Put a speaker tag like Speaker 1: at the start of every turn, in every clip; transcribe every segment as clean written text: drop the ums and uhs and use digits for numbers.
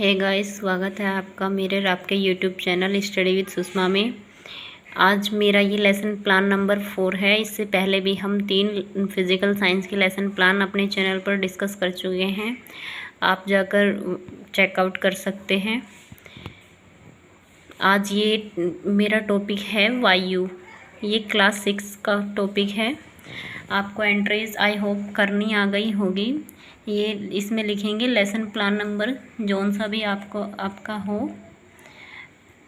Speaker 1: Hey guys, स्वागत है आपका मेरे और आपके YouTube channel study with Sushma में। आज मेरा ये लेसन प्लान नंबर 4 है। इससे पहले भी हम 3 फिज़िकल साइंस के लेसन प्लान अपने चैनल पर डिस्कस कर चुके हैं। आप जाकर चेकआउट कर सकते हैं। आज ये मेरा टॉपिक है वायु। ये क्लास 6 का टॉपिक है। आपको एंट्रीज आई होप करनी आ गई होगी। ये इसमें लिखेंगे लेसन प्लान नंबर जौन सा भी आपका हो।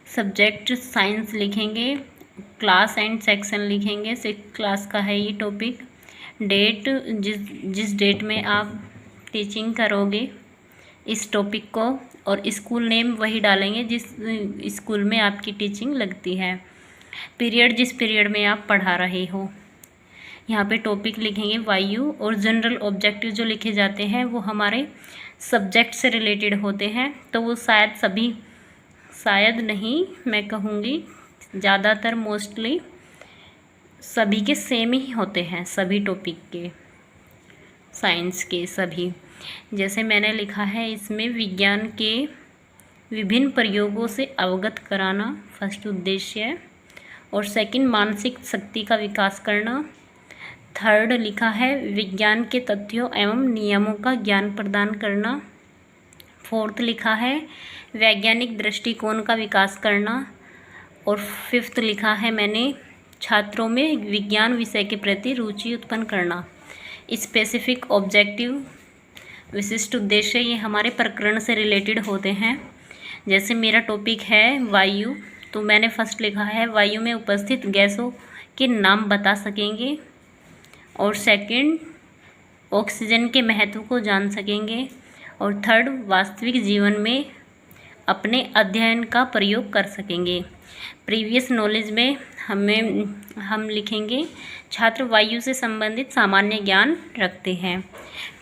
Speaker 1: सब्जेक्ट साइंस लिखेंगे, क्लास एंड सेक्शन लिखेंगे। 6 क्लास का है ये टॉपिक। डेट जिस डेट में आप टीचिंग करोगे इस टॉपिक को, और स्कूल नेम वही डालेंगे जिस स्कूल में आपकी टीचिंग लगती है। पीरियड जिस पीरियड में आप पढ़ा रहे हो। यहाँ पे टॉपिक लिखेंगे वायु, और जनरल ऑब्जेक्टिव जो लिखे जाते हैं वो हमारे सब्जेक्ट से रिलेटेड होते हैं। तो वो शायद नहीं, मैं कहूँगी ज़्यादातर मोस्टली सभी के सेम ही होते हैं, सभी टॉपिक के, साइंस के सभी। जैसे मैंने लिखा है इसमें विज्ञान के विभिन्न प्रयोगों से अवगत कराना फर्स्ट उद्देश्य है, और सेकंड मानसिक शक्ति का विकास करना। थर्ड लिखा है विज्ञान के तथ्यों एवं नियमों का ज्ञान प्रदान करना। फोर्थ लिखा है वैज्ञानिक दृष्टिकोण का विकास करना। और फिफ्थ लिखा है मैंने छात्रों में विज्ञान विषय के प्रति रुचि उत्पन्न करना। स्पेसिफिक ऑब्जेक्टिव विशिष्ट उद्देश्य ये हमारे प्रकरण से रिलेटेड होते हैं। जैसे मेरा टॉपिक है वायु, तो मैंने फर्स्ट लिखा है वायु में उपस्थित गैसों के नाम बता सकेंगे, और सेकंड ऑक्सीजन के महत्व को जान सकेंगे, और थर्ड वास्तविक जीवन में अपने अध्ययन का प्रयोग कर सकेंगे। प्रीवियस नॉलेज में हम लिखेंगे छात्र वायु से संबंधित सामान्य ज्ञान रखते हैं।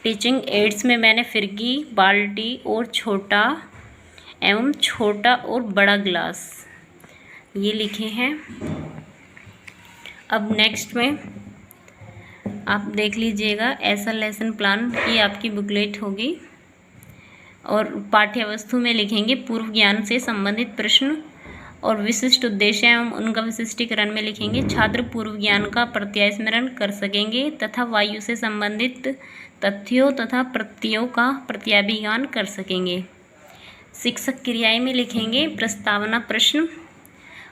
Speaker 1: टीचिंग एड्स में मैंने फिरकी, बाल्टी और छोटा और बड़ा गिलास ये लिखे हैं। अब नेक्स्ट में आप देख लीजिएगा, ऐसा लेसन प्लान की आपकी बुकलेट होगी, और पाठ्य वस्तु में लिखेंगे पूर्व ज्ञान से संबंधित प्रश्न और विशिष्ट उद्देश्य एवं उनका विशिष्टीकरण में लिखेंगे छात्र पूर्व ज्ञान का प्रत्यास्मरण कर सकेंगे तथा वायु से संबंधित तथ्यों तथा प्रत्ययों का प्रत्याभिज्ञान कर सकेंगे। शिक्षक क्रियाएं में लिखेंगे प्रस्तावना प्रश्न,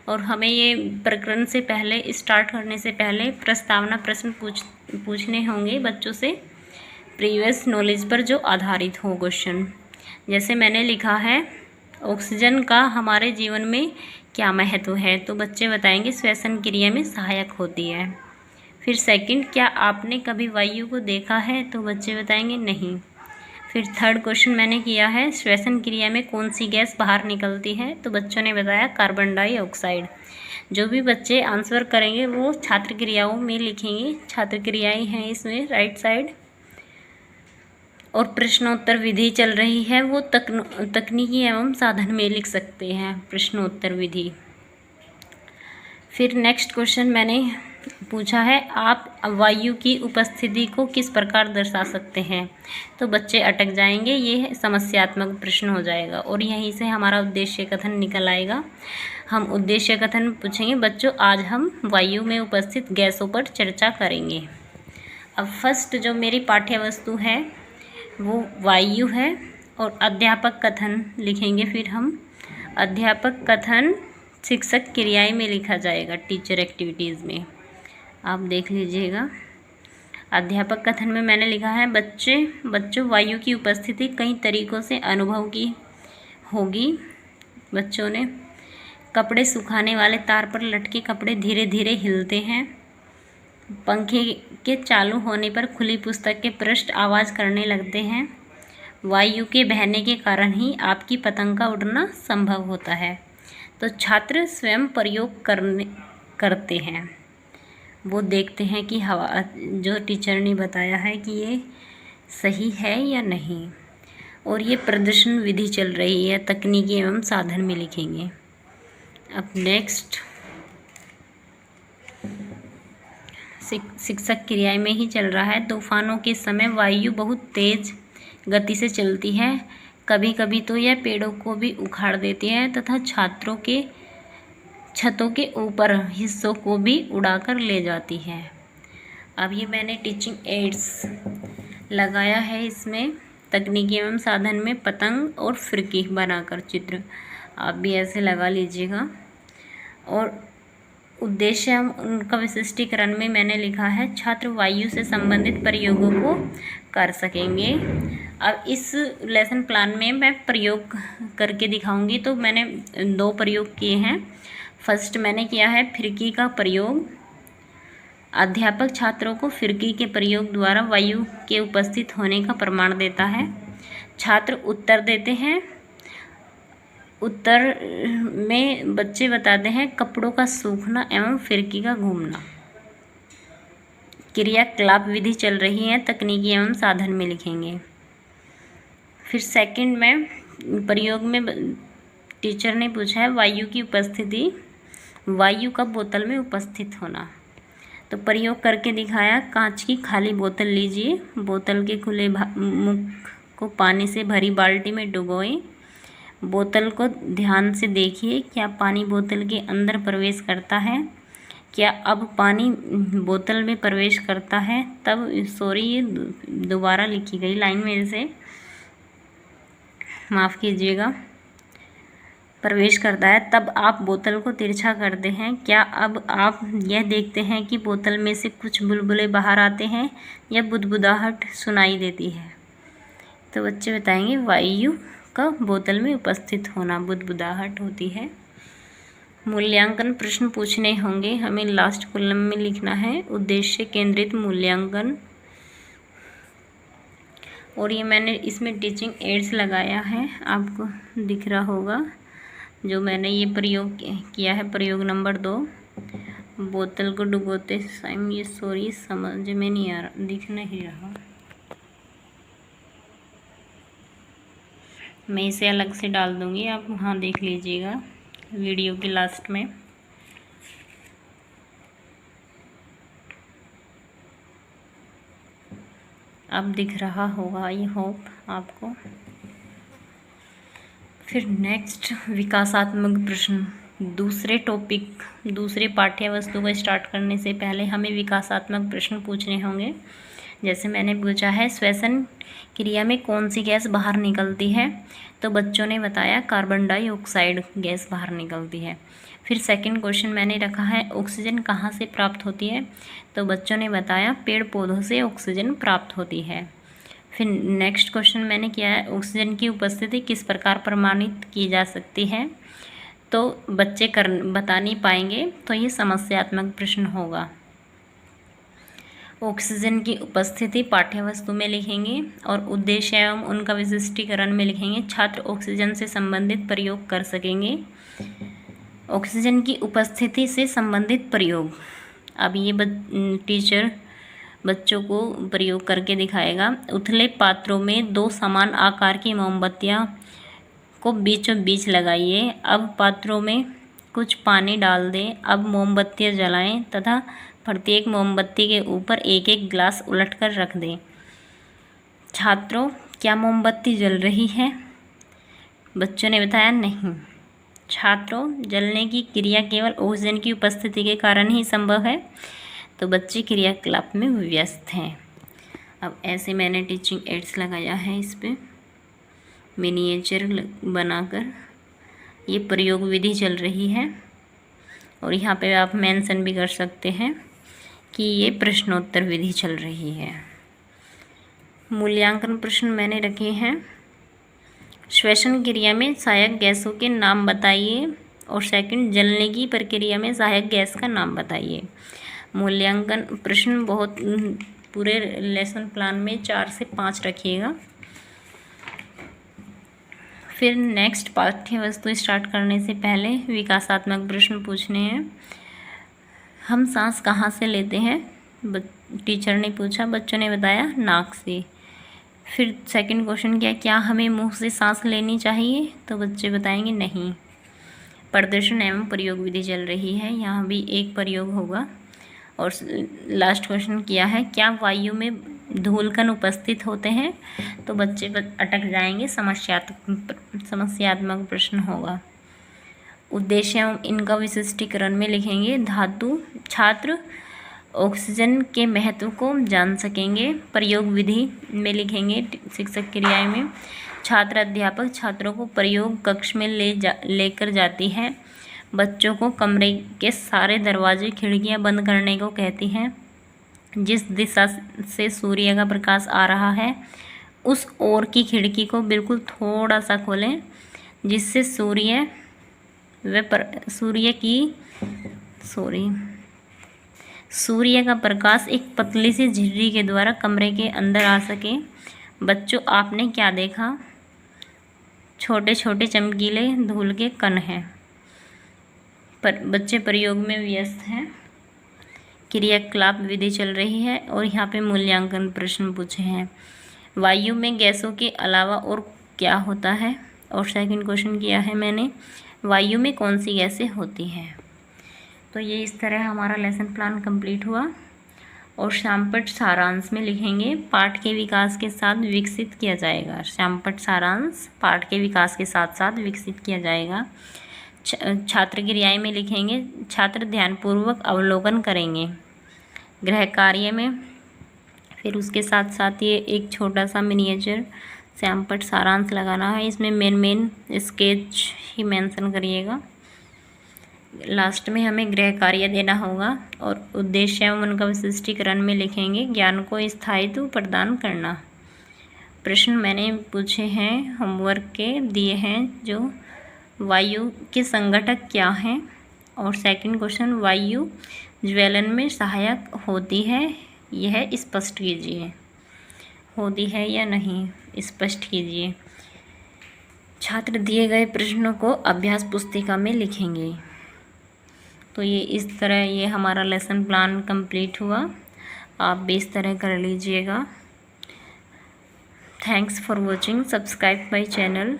Speaker 1: और हमें ये प्रकरण से पहले स्टार्ट करने से पहले प्रस्तावना प्रश्न पूछने होंगे बच्चों से, प्रीवियस नॉलेज पर जो आधारित हो क्वेश्चन। जैसे मैंने लिखा है ऑक्सीजन का हमारे जीवन में क्या महत्व है, तो बच्चे बताएंगे श्वसन क्रिया में सहायक होती है। फिर सेकंड, क्या आपने कभी वायु को देखा है, तो बच्चे बताएंगे नहीं। फिर थर्ड क्वेश्चन मैंने किया है श्वसन क्रिया में कौन सी गैस बाहर निकलती है, तो बच्चों ने बताया कार्बन डाइऑक्साइड। जो भी बच्चे आंसर करेंगे वो छात्र क्रियाओं में लिखेंगे। छात्र क्रियाएं हैं इसमें राइट साइड, और प्रश्नोत्तर विधि चल रही है वो तकनीकी एवं साधन में लिख सकते हैं प्रश्नोत्तर विधि। फिर नेक्स्ट क्वेश्चन मैंने पूछा है आप वायु की उपस्थिति को किस प्रकार दर्शा सकते हैं, तो बच्चे अटक जाएंगे, ये समस्यात्मक प्रश्न हो जाएगा, और यहीं से हमारा उद्देश्य कथन निकल आएगा। हम उद्देश्य कथन पूछेंगे बच्चों, आज हम वायु में उपस्थित गैसों पर चर्चा करेंगे। अब फर्स्ट जो मेरी पाठ्य वस्तु है वो वायु है, और अध्यापक कथन लिखेंगे। फिर हम अध्यापक कथन शिक्षक क्रियाएं में लिखा जाएगा टीचर एक्टिविटीज़ में, आप देख लीजिएगा। अध्यापक कथन में मैंने लिखा है बच्चों वायु की उपस्थिति कई तरीक़ों से अनुभव की होगी। बच्चों ने कपड़े सुखाने वाले तार पर लटके कपड़े धीरे धीरे हिलते हैं। पंखे के चालू होने पर खुली पुस्तक के पृष्ठ आवाज़ करने लगते हैं। वायु के बहने के कारण ही आपकी पतंग का उड़ना संभव होता है। तो छात्र स्वयं प्रयोग करते हैं, वो देखते हैं कि हवा जो टीचर ने बताया है कि ये सही है या नहीं, और ये प्रदर्शन विधि चल रही है तकनीकी एवं साधन में लिखेंगे। अब नेक्स्ट शिक्षक क्रियाएं में ही चल रहा है। तूफानों के समय वायु बहुत तेज गति से चलती है। कभी कभी तो यह पेड़ों को भी उखाड़ देती है तथा छात्रों के छतों के ऊपर हिस्सों को भी उड़ाकर ले जाती है। अब ये मैंने टीचिंग एड्स लगाया है, इसमें तकनीकी एवं साधन में पतंग और फिरकी बनाकर चित्र, आप भी ऐसे लगा लीजिएगा। और उद्देश्य हम उनका विशिष्टीकरण में मैंने लिखा है छात्र वायु से संबंधित प्रयोगों को कर सकेंगे। अब इस लेसन प्लान में मैं प्रयोग करके दिखाऊंगी, तो मैंने 2 प्रयोग किए हैं। फर्स्ट मैंने किया है फिरकी का प्रयोग। अध्यापक छात्रों को फिरकी के प्रयोग द्वारा वायु के उपस्थित होने का प्रमाण देता है। छात्र उत्तर देते हैं। उत्तर में बच्चे बताते हैं कपड़ों का सूखना एवं फिरकी का घूमना। क्रियाकलाप विधि चल रही है, तकनीकी एवं साधन में लिखेंगे। फिर सेकंड में प्रयोग में टीचर ने पूछा है वायु की उपस्थिति, वायु का बोतल में उपस्थित होना। तो प्रयोग करके दिखाया, कांच की खाली बोतल लीजिए, बोतल के खुले मुख को पानी से भरी बाल्टी में डुबोएं, बोतल को ध्यान से देखिए, क्या पानी बोतल के अंदर प्रवेश करता है, क्या अब पानी बोतल में प्रवेश करता है। तब सॉरी, ये दोबारा लिखी गई लाइन मेरे से, माफ़ कीजिएगा। प्रवेश करता है तब आप बोतल को तिरछा करते हैं, क्या अब आप यह देखते हैं कि बोतल में से कुछ बुलबुले बाहर आते हैं या बुदबुदाहट सुनाई देती है। तो बच्चे बताएंगे वायु का बोतल में उपस्थित होना, बुदबुदाहट होती है। मूल्यांकन प्रश्न पूछने होंगे, हमें लास्ट कॉलम में लिखना है उद्देश्य केंद्रित मूल्यांकन। और ये मैंने इसमें टीचिंग एड्स लगाया है, आपको दिख रहा होगा, जो मैंने ये प्रयोग किया है, प्रयोग नंबर 2। बोतल को डुबोते टाइम, ये सॉरी समझ में नहीं आ रहा, दिख नहीं रहा, मैं इसे अलग से डाल दूंगी, आप वहाँ देख लीजिएगा वीडियो के लास्ट में। अब दिख रहा होगा, आई होप आपको। फिर नेक्स्ट विकासात्मक प्रश्न, दूसरे टॉपिक, दूसरे पाठ्य वस्तु को स्टार्ट करने से पहले हमें विकासात्मक प्रश्न पूछने होंगे। जैसे मैंने पूछा है श्वसन क्रिया में कौन सी गैस बाहर निकलती है, तो बच्चों ने बताया कार्बन डाइऑक्साइड गैस बाहर निकलती है। फिर सेकंड क्वेश्चन मैंने रखा है ऑक्सीजन कहाँ से प्राप्त होती है, तो बच्चों ने बताया पेड़ पौधों से ऑक्सीजन प्राप्त होती है। फिर नेक्स्ट क्वेश्चन मैंने किया है ऑक्सीजन की उपस्थिति किस प्रकार प्रमाणित की जा सकती है, तो बच्चे बता नहीं पाएंगे, तो ये समस्यात्मक प्रश्न होगा। ऑक्सीजन की उपस्थिति पाठ्य वस्तु में लिखेंगे और उद्देश्य एवं उनका विशिष्टीकरण में लिखेंगे। छात्र ऑक्सीजन से संबंधित प्रयोग कर सकेंगे। ऑक्सीजन की उपस्थिति से संबंधित प्रयोग, अब ये टीचर बच्चों को प्रयोग करके दिखाएगा। उथले पात्रों में 2 समान आकार की मोमबत्तियां को बीचों बीच लगाइए। अब पात्रों में कुछ पानी डाल दें। अब मोमबत्तियां जलाएं तथा प्रत्येक मोमबत्ती के ऊपर एक एक ग्लास उलटकर रख दें। छात्रों, क्या मोमबत्ती जल रही है? बच्चों ने बताया नहीं। छात्रों, जलने की क्रिया केवल ऑक्सीजन की उपस्थिति के कारण ही संभव है, तो बच्चे क्रियाकलाप में व्यस्त हैं। अब ऐसे मैंने टीचिंग एड्स लगाया है, इस पर मिनिएचर बनाकर ये प्रयोग विधि चल रही है। और यहाँ पे आप मेंशन भी कर सकते हैं कि ये प्रश्नोत्तर विधि चल रही है। मूल्यांकन प्रश्न मैंने रखे हैं, श्वसन क्रिया में सहायक गैसों के नाम बताइए, और सेकंड जलने की प्रक्रिया में सहायक गैस का नाम बताइए। मूल्यांकन प्रश्न बहुत पूरे लेसन प्लान में 4 से 5 रखिएगा। फिर नेक्स्ट पाठ्य वस्तु स्टार्ट करने से पहले विकासात्मक प्रश्न पूछने हैं। हम सांस कहाँ से लेते हैं? टीचर ने पूछा, बच्चों ने बताया नाक से। फिर सेकंड क्वेश्चन क्या हमें मुंह से सांस लेनी चाहिए? तो बच्चे बताएंगे नहीं। प्रदर्शन एवं प्रयोग विधि चल रही है, यहाँ भी एक प्रयोग होगा। और लास्ट क्वेश्चन क्या है, क्या वायु में धूलकण उपस्थित होते हैं तो बच्चे अटक जाएंगे, समस्यात्मक प्रश्न होगा। उद्देश्य इनका विशिष्टीकरण में लिखेंगे। धातु छात्र ऑक्सीजन के महत्व को जान सकेंगे। प्रयोग विधि में लिखेंगे। शिक्षक क्रियाएं में छात्र अध्यापक छात्रों को प्रयोग कक्ष में लेकर जाती है। बच्चों को कमरे के सारे दरवाजे खिड़कियां बंद करने को कहती हैं। जिस दिशा से सूर्य का प्रकाश आ रहा है उस ओर की खिड़की को बिल्कुल थोड़ा सा खोलें, जिससे सूर्य का प्रकाश एक पतली सी झिर्री के द्वारा कमरे के अंदर आ सके। बच्चों, आपने क्या देखा? छोटे छोटे चमकीले धूल के कण हैं। बच्चे प्रयोग में व्यस्त हैं। क्रियाकलाप विधि चल रही है और यहाँ पे मूल्यांकन प्रश्न पूछे हैं। वायु में गैसों के अलावा और क्या होता है? और सेकंड क्वेश्चन किया है मैंने, वायु में कौन सी गैसें होती हैं? तो ये इस तरह हमारा लेसन प्लान कंप्लीट हुआ। और श्यामपट्ट सारांश में लिखेंगे। पाठ के विकास के साथ विकसित किया जाएगा। श्यामपट्ट सारांश पाठ के विकास के साथ साथ विकसित किया जाएगा। छात्र क्रियाएं में लिखेंगे। छात्र ध्यानपूर्वक अवलोकन करेंगे गृह कार्य में। फिर उसके साथ साथ ये एक छोटा सा मिनिएचर श्यामपट्ट सारांश लगाना है। इसमें मेन स्केच ही मेंशन करिएगा। लास्ट में हमें गृह कार्य देना होगा और उद्देश्य एवं उनका विशिष्टीकरण में लिखेंगे। ज्ञान को स्थायित्व प्रदान करना। प्रश्न मैंने पूछे हैं, होमवर्क के दिए हैं, जो वायु के संघटक क्या हैं। और सेकंड क्वेश्चन, वायु ज्वलन में सहायक होती है, यह स्पष्ट कीजिए। होती है या नहीं, स्पष्ट कीजिए। छात्र दिए गए प्रश्नों को अभ्यास पुस्तिका में लिखेंगे। तो ये इस तरह ये हमारा लेसन प्लान कंप्लीट हुआ। आप भी इस तरह कर लीजिएगा। Thanks for watching. Subscribe my channel.